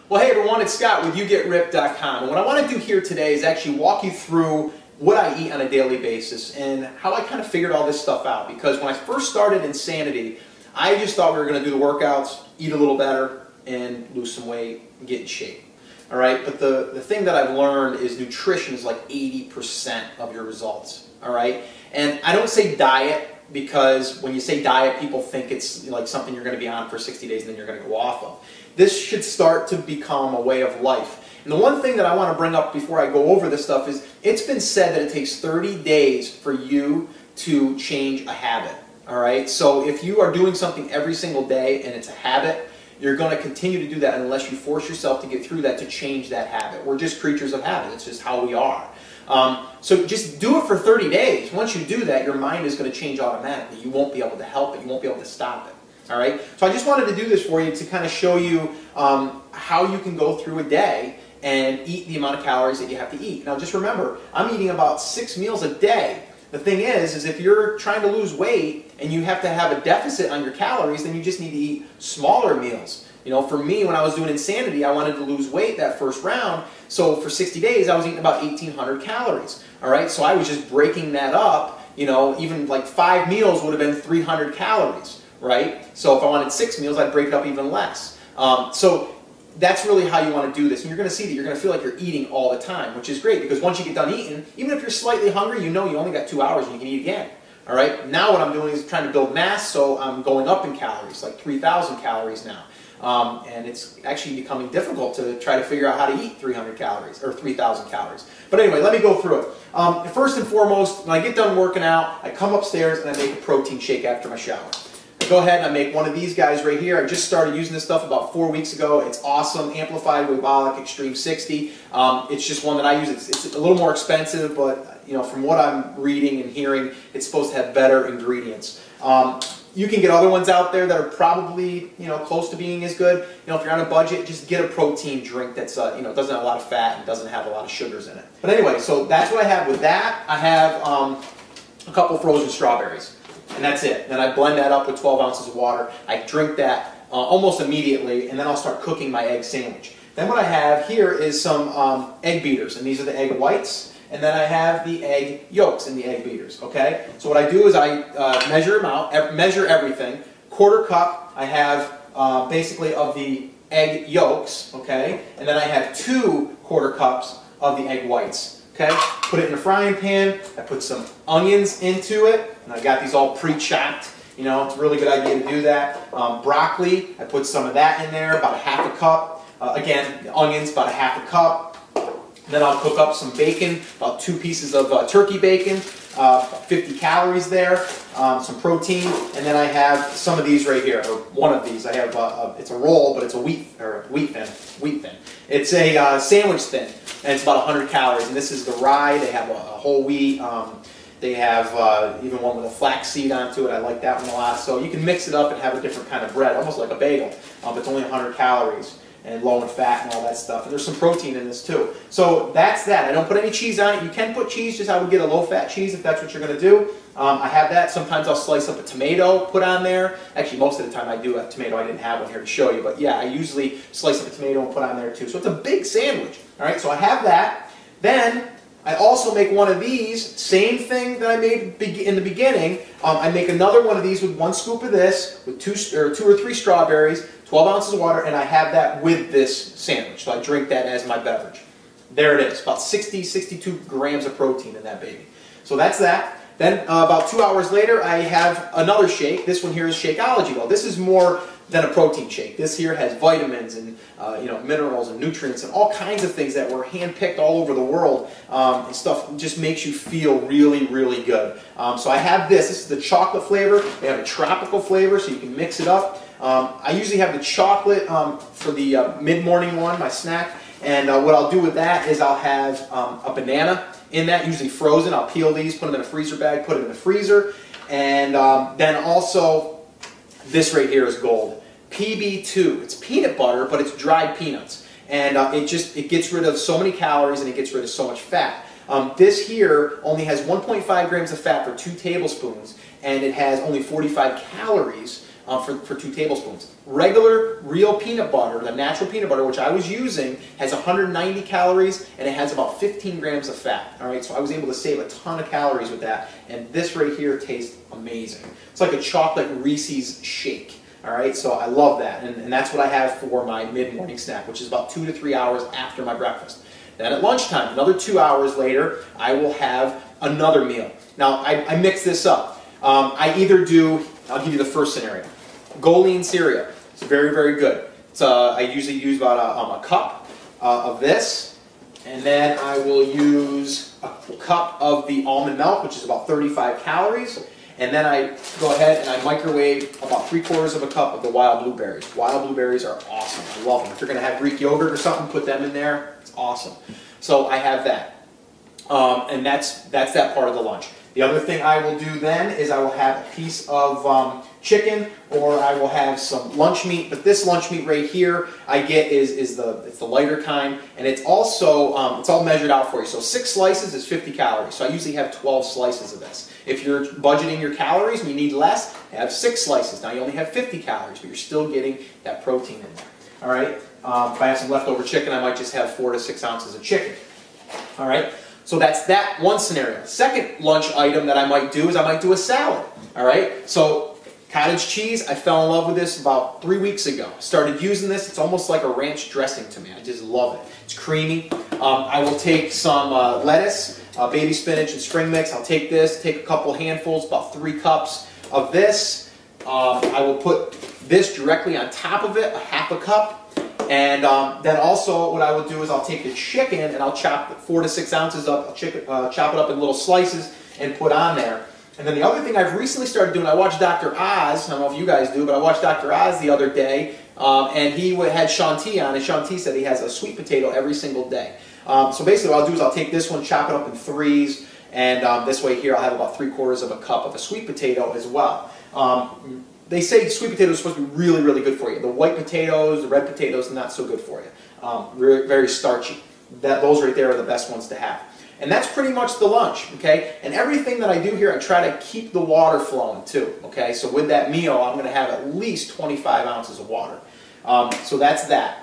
Well, hey everyone, it's Scott with YouGetRipped.com, and what I want to do here today is actually walk you through what I eat on a daily basis and how I kind of figured all this stuff out. Because when I first started Insanity, I just thought we were going to do the workouts, eat a little better, and lose some weight and get in shape. All right, but the thing that I've learned is nutrition is like 80% of your results. All right, and I don't say diet because when you say diet, people think it's like something you're going to be on for 60 days and then you're going to go off of. This should start to become a way of life. And the one thing that I want to bring up before I go over this stuff is it's been said that it takes 30 days for you to change a habit. All right, so if you are doing something every single day and it's a habit, you're going to continue to do that unless you force yourself to get through that to change that habit. We're just creatures of habit. It's just how we are. So just do it for 30 days. Once you do that, your mind is going to change automatically. You won't be able to help it. You won't be able to stop it. All right. So I just wanted to do this for you to kind of show you how you can go through a day and eat the amount of calories that you have to eat. Now just remember, I'm eating about 6 meals a day. The thing is if you're trying to lose weight and you have to have a deficit on your calories, then you just need to eat smaller meals. You know, for me, when I was doing Insanity, I wanted to lose weight that first round. So for 60 days, I was eating about 1,800 calories. All right, so I was just breaking that up. You know, even like 5 meals would have been 300 calories, right? So if I wanted 6 meals, I'd break it up even less. So that's really how you want to do this. And you're going to see that you're going to feel like you're eating all the time, which is great because once you get done eating, even if you're slightly hungry, you know you only got 2 hours and you can eat again. All right, now what I'm doing is trying to build mass, so I'm going up in calories, like 3,000 calories now. And it's actually becoming difficult to try to figure out how to eat 300 calories or 3,000 calories. But anyway, let me go through it. First and foremost, when I get done working out, I come upstairs and I make a protein shake after my shower. I go ahead and I make one of these guys right here. I just started using this stuff about 4 weeks ago. It's awesome. Amplified Webolic Extreme 60. It's just one that I use. It's a little more expensive, but you know, from what I'm reading and hearing, it's supposed to have better ingredients. You can get other ones out there that are probably, you know, close to being as good. You know, if you're on a budget, just get a protein drink that's, you know, doesn't have a lot of fat and doesn't have a lot of sugars in it. But anyway, so that's what I have with that. I have a couple frozen strawberries, and that's it. Then I blend that up with 12 ounces of water. I drink that almost immediately, and then I'll start cooking my egg sandwich. Then what I have here is some egg beaters, and these are the egg whites. And then I have the egg yolks in the egg beaters, okay? So what I do is I measure them out, measure everything. 1/4 cup I have basically of the egg yolks, okay? And then I have 2 1/4 cups of the egg whites, okay? Put it in a frying pan. I put some onions into it, and I got these all pre-chopped. You know, it's a really good idea to do that. Broccoli, I put some of that in there, about 1/2 cup. Again, the onions, about 1/2 cup. Then I'll cook up some bacon, about 2 pieces of turkey bacon, 50 calories there, some protein, and then I have some of these right here, or one of these. I have it's a roll, but it's a wheat thin. It's a sandwich thin, and it's about 100 calories. And this is the rye. They have a whole wheat. They have even one with a flax seed onto it. I like that one a lot. So you can mix it up and have a different kind of bread, almost like a bagel, but it's only 100 calories. And low in fat and all that stuff. And there's some protein in this too. So that's that. I don't put any cheese on it. You can put cheese, just I would get a low-fat cheese if that's what you're going to do. I have that. Sometimes I'll slice up a tomato, put on there. Actually, most of the time I do have tomato. I didn't have one here to show you. But yeah, I usually slice up a tomato and put on there too. So it's a big sandwich. All right, so I have that. Then I also make one of these, same thing that I made in the beginning. I make another one of these with 1 scoop of this, with 2 or 3 strawberries, 12 ounces of water, and I have that with this sandwich. So I drink that as my beverage. There it is, about 62 grams of protein in that baby. So that's that. Then about 2 hours later, I have another shake. This one here is Shakeology, though. This is more than a protein shake. This here has vitamins and you know, minerals and nutrients and all kinds of things that were hand-picked all over the world. And stuff just makes you feel really, really good. So I have this. This is the chocolate flavor. They have a tropical flavor, so you can mix it up. I usually have the chocolate for the mid-morning one, my snack. And what I'll do with that is I'll have a banana in that, usually frozen. I'll peel these, put them in a freezer bag, put them in the freezer. And then also, this right here is gold. PB2. It's peanut butter, but it's dried peanuts. And it gets rid of so many calories and it gets rid of so much fat. This here only has 1.5 grams of fat for 2 tablespoons, and it has only 45 calories for 2 tablespoons. Regular, real peanut butter, the natural peanut butter, which I was using, has 190 calories and it has about 15 grams of fat. All right, so I was able to save a ton of calories with that, and this right here tastes amazing. It's like a chocolate Reese's shake. All right, so I love that, and that's what I have for my mid-morning snack, which is about 2 to 3 hours after my breakfast. Then at lunchtime, another 2 hours later, I will have another meal. Now, I mix this up. I either do, I'll give you the first scenario, Goleen cereal. It's very, very good. It's, I usually use about a cup of this, and then I will use a cup of the almond milk, which is about 35 calories. And then I go ahead and I microwave about 3/4 of a cup of the wild blueberries. Wild blueberries are awesome. I love them. If you're going to have Greek yogurt or something, put them in there. It's awesome. So I have that. And that's that part of the lunch. The other thing I will do then is I will have a piece of chicken, or I will have some lunch meat. But this lunch meat right here I get it's the lighter kind, and it's also it's all measured out for you. So 6 slices is 50 calories. So I usually have 12 slices of this. If you're budgeting your calories and you need less, have 6 slices. Now you only have 50 calories, but you're still getting that protein in there. All right. If I have some leftover chicken, I might just have 4 to 6 ounces of chicken. All right. So that's that one scenario. Second lunch item that I might do is I might do a salad. All right. So cottage cheese, I fell in love with this about 3 weeks ago. Started using this. It's almost like a ranch dressing to me. I just love it. It's creamy. I will take some lettuce, baby spinach, and spring mix. I'll take this, take a couple handfuls, about 3 cups of this. I will put this directly on top of it, a half a cup. And then also what I will do is I'll take the chicken and I'll chop 4 to 6 ounces up, chop it up in little slices and put on there. And then the other thing I've recently started doing, I watched Dr. Oz, I don't know if you guys do, but I watched Dr. Oz the other day, and he had Shanti on, and Shanti said he has a sweet potato every single day. So basically what I'll do is I'll take this one, chop it up in 3s, and this way here I'll have about 3/4 of a cup of a sweet potato as well. They say sweet potatoes are supposed to be really, really good for you. The white potatoes, the red potatoes, not so good for you. Very starchy. Those right there are the best ones to have. And that's pretty much the lunch, okay? And everything that I do here, I try to keep the water flowing too, okay? So with that meal, I'm going to have at least 25 ounces of water. So that's that,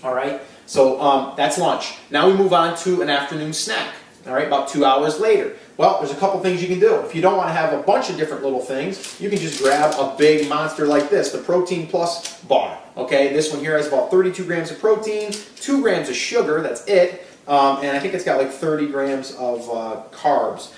all right? So that's lunch. Now we move on to an afternoon snack, all right, about 2 hours later. Well, there's a couple things you can do. If you don't want to have a bunch of different little things, you can just grab a big monster like this, the Protein Plus bar, okay? This one here has about 32 grams of protein, 2 grams of sugar, that's it. And I think it's got like 30 grams of carbs.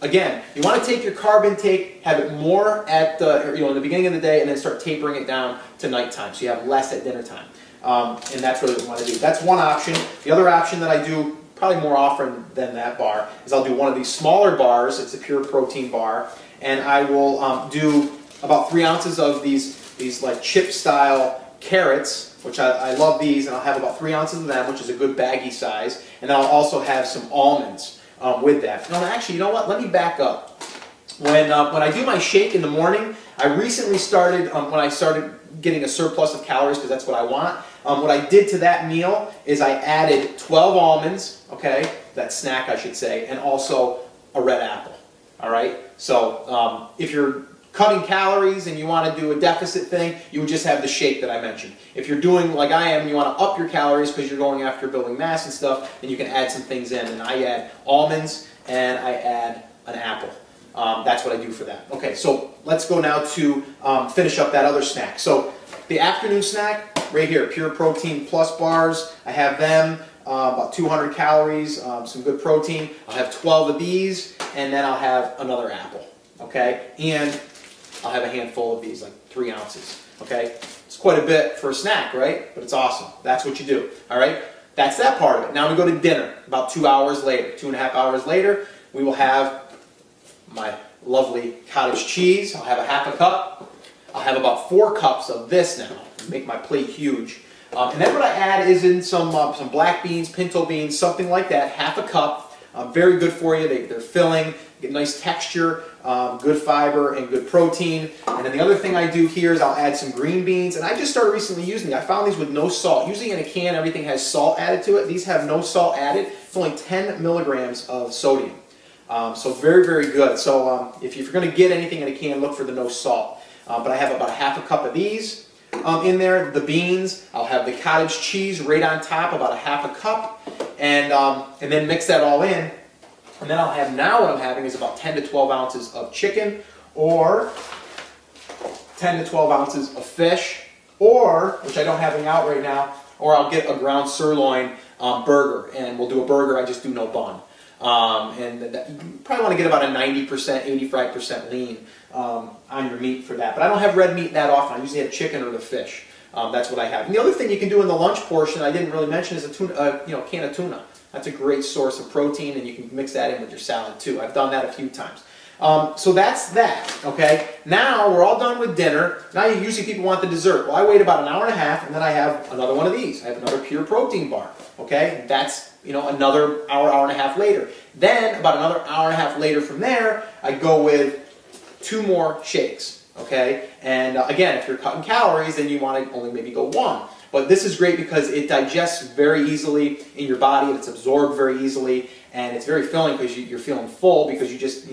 Again, you want to take your carb intake, have it more at the, in the beginning of the day, and then start tapering it down to nighttime, so you have less at dinner time. And that's really what you want to do. That's one option. The other option that I do probably more often than that bar is I'll do one of these smaller bars. It's a pure protein bar, and I will do about 3 ounces of these like chip style carrots, which I love these, and I'll have about 3 ounces of them, which is a good baggy size, and then I'll also have some almonds with that. No, actually, you know what? Let me back up. When I do my shake in the morning, I recently started, when I started getting a surplus of calories, because that's what I want, what I did to that meal is I added 12 almonds, okay, that snack I should say, and also a red apple, all right? So if you're cutting calories and you want to do a deficit thing, you would just have the shake that I mentioned. If you're doing like I am and you want to up your calories because you're going after building mass and stuff, then you can add some things in. And I add almonds and I add an apple. That's what I do for that. Okay, so let's go now to finish up that other snack. So the afternoon snack, right here, Pure Protein Plus bars. I have them, about 200 calories, some good protein. I'll have 12 of these, and then I'll have another apple, okay? And I'll have a handful of these, like 3 ounces, okay? It's quite a bit for a snack, right? But it's awesome. That's what you do, all right? That's that part of it. Now we go to dinner, about 2 hours later, 2.5 hours later, we will have my lovely cottage cheese. I'll have a half a cup. I'll have about 4 cups of this now. Make my plate huge. And then what I add is in some black beans, pinto beans, something like that, half a cup. Very good for you. They're filling, get nice texture, good fiber, and good protein. And then the other thing I do here is I'll add some green beans. And I just started recently using these. I found these with no salt. Usually in a can, everything has salt added to it. These have no salt added. It's only 10 milligrams of sodium. So very, very good. So if you're going to get anything in a can, look for the no salt. but I have about a half a cup of these in there. The beans, I'll have the cottage cheese right on top, about a half a cup, and then mix that all in. And then I'll have, now what I'm having is about 10 to 12 ounces of chicken, or 10 to 12 ounces of fish, or, which I don't have any out right now, or I'll get a ground sirloin burger, and we'll do a burger, I just do no bun. You probably want to get about a 90%, 85% lean on your meat for that. But I don't have red meat that often. I usually have chicken or the fish. That's what I have. And the other thing you can do in the lunch portion I didn't really mention is a tuna, can of tuna. That's a great source of protein, and you can mix that in with your salad too. I've done that a few times. So that's that, okay? Now we're all done with dinner. Now usually people want the dessert. Well, I wait about an hour and a half, and then I have another one of these. I have another pure protein bar, okay? That's, another hour, hour and a half later. Then, about another hour and a half later from there, I go with 2 more shakes, okay? And again, if you're cutting calories, then you want to only maybe go 1. But this is great because it digests very easily in your body, it's absorbed very easily, and it's very filling because you're feeling full because you just,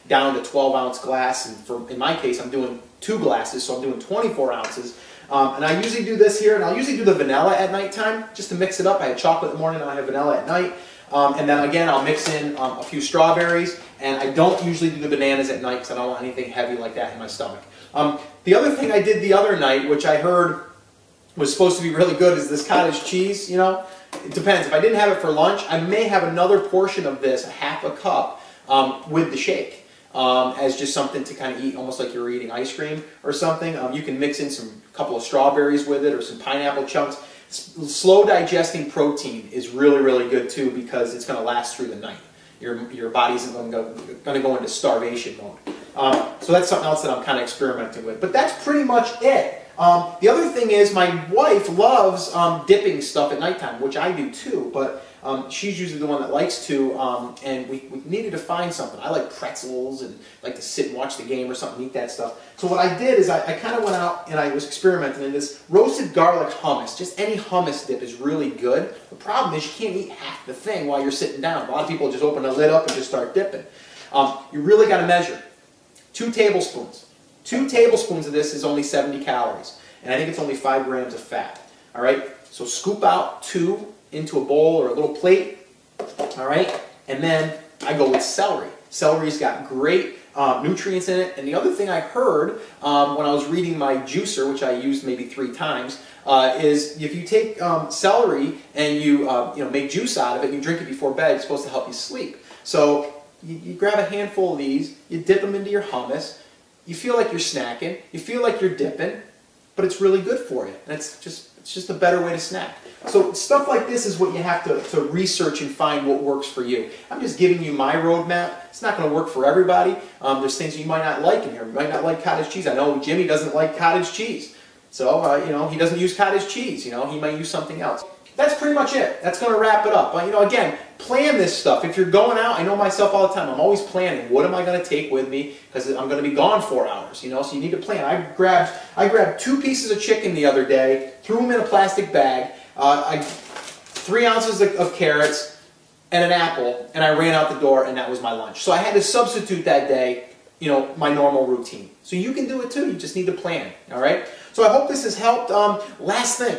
down to 12-ounce glass, and in my case, I'm doing 2 glasses, so I'm doing 24 ounces. And I usually do this here, and I'll usually do the vanilla at nighttime just to mix it up. I have chocolate in the morning, and I have vanilla at night. And then again, I'll mix in a few strawberries, and I don't usually do the bananas at night because I don't want anything heavy like that in my stomach. The other thing I did the other night, which I heard was supposed to be really good, is this cottage cheese, It depends. If I didn't have it for lunch, I may have another portion of this, a half a cup, with the shake. As just something to kind of eat, almost like you're eating ice cream or something. You can mix in a couple of strawberries with it, or some pineapple chunks. Slow digesting protein is really, really good too, because it's going to last through the night. Your body isn't going to go into starvation mode. So that's something else that I'm kind of experimenting with. But that's pretty much it. The other thing is, my wife loves dipping stuff at nighttime, which I do too, but she's usually the one that likes to, and we needed to find something. I like pretzels and like to sit and watch the game or something, eat that stuff. So what I did is I kind of went out and I was experimenting in this roasted garlic hummus. Just any hummus dip is really good. The problem is you can't eat half the thing while you're sitting down. A lot of people just open the lid up and just start dipping. You really got to measure. 2 tablespoons. 2 tablespoons of this is only 70 calories, and I think it's only 5 grams of fat. All right, so scoop out 2 into a bowl or a little plate. All right, and then I go with celery. Celery's got great nutrients in it. And the other thing I heard when I was reading my juicer, which I used maybe 3 times, is if you take celery and you make juice out of it and you drink it before bed, it's supposed to help you sleep. So you grab a handful of these, you dip them into your hummus. You feel like you're snacking, you feel like you're dipping, but it's really good for you. And it's just a better way to snack. So stuff like this is what you have to research and find what works for you. I'm just giving you my roadmap. It's not going to work for everybody. There's things you might not like in here. You might not like cottage cheese. I know Jimmy doesn't like cottage cheese. So, he doesn't use cottage cheese. He might use something else. That's pretty much it. That's going to wrap it up. But, again, plan this stuff. If you're going out, I know myself all the time. I'm always planning. What am I going to take with me? Because I'm going to be gone 4 hours, So you need to plan. I grabbed 2 pieces of chicken the other day, threw them in a plastic bag, 3 ounces of carrots, and an apple, and I ran out the door, and that was my lunch. So I had to substitute that day, my normal routine. So you can do it too. You just need to plan, all right? So I hope this has helped. Last thing.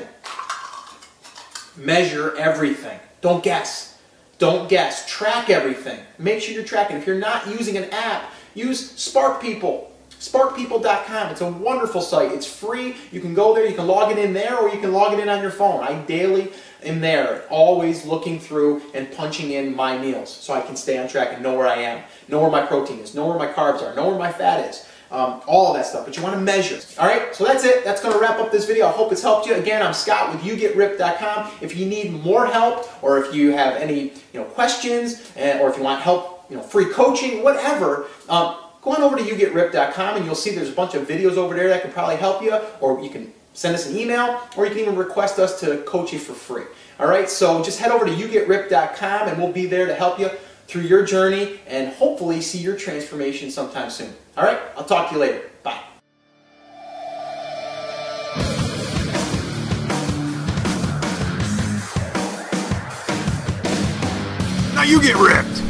Measure everything. Don't guess. Don't guess. Track everything. Make sure you're tracking. If you're not using an app, use Spark People. SparkPeople.com. It's a wonderful site. It's free. You can go there. You can log it in there, or you can log it in on your phone. I daily am there, always looking through and punching in my meals so I can stay on track and know where I am, know where my protein is, know where my carbs are, know where my fat is. All of that stuff, but you want to measure. Alright, so that's it. That's going to wrap up this video. I hope it's helped you. Again, I'm Scott with YouGetRipped.com. If you need more help, or if you have any questions, or if you want help, free coaching, whatever, go on over to YouGetRipped.com and you'll see there's a bunch of videos over there that can probably help you, or you can send us an email, or you can even request us to coach you for free. Alright, so just head over to YouGetRipped.com and we'll be there to help you through your journey and hopefully see your transformation sometime soon. All right, I'll talk to you later. Bye. Now you get ripped.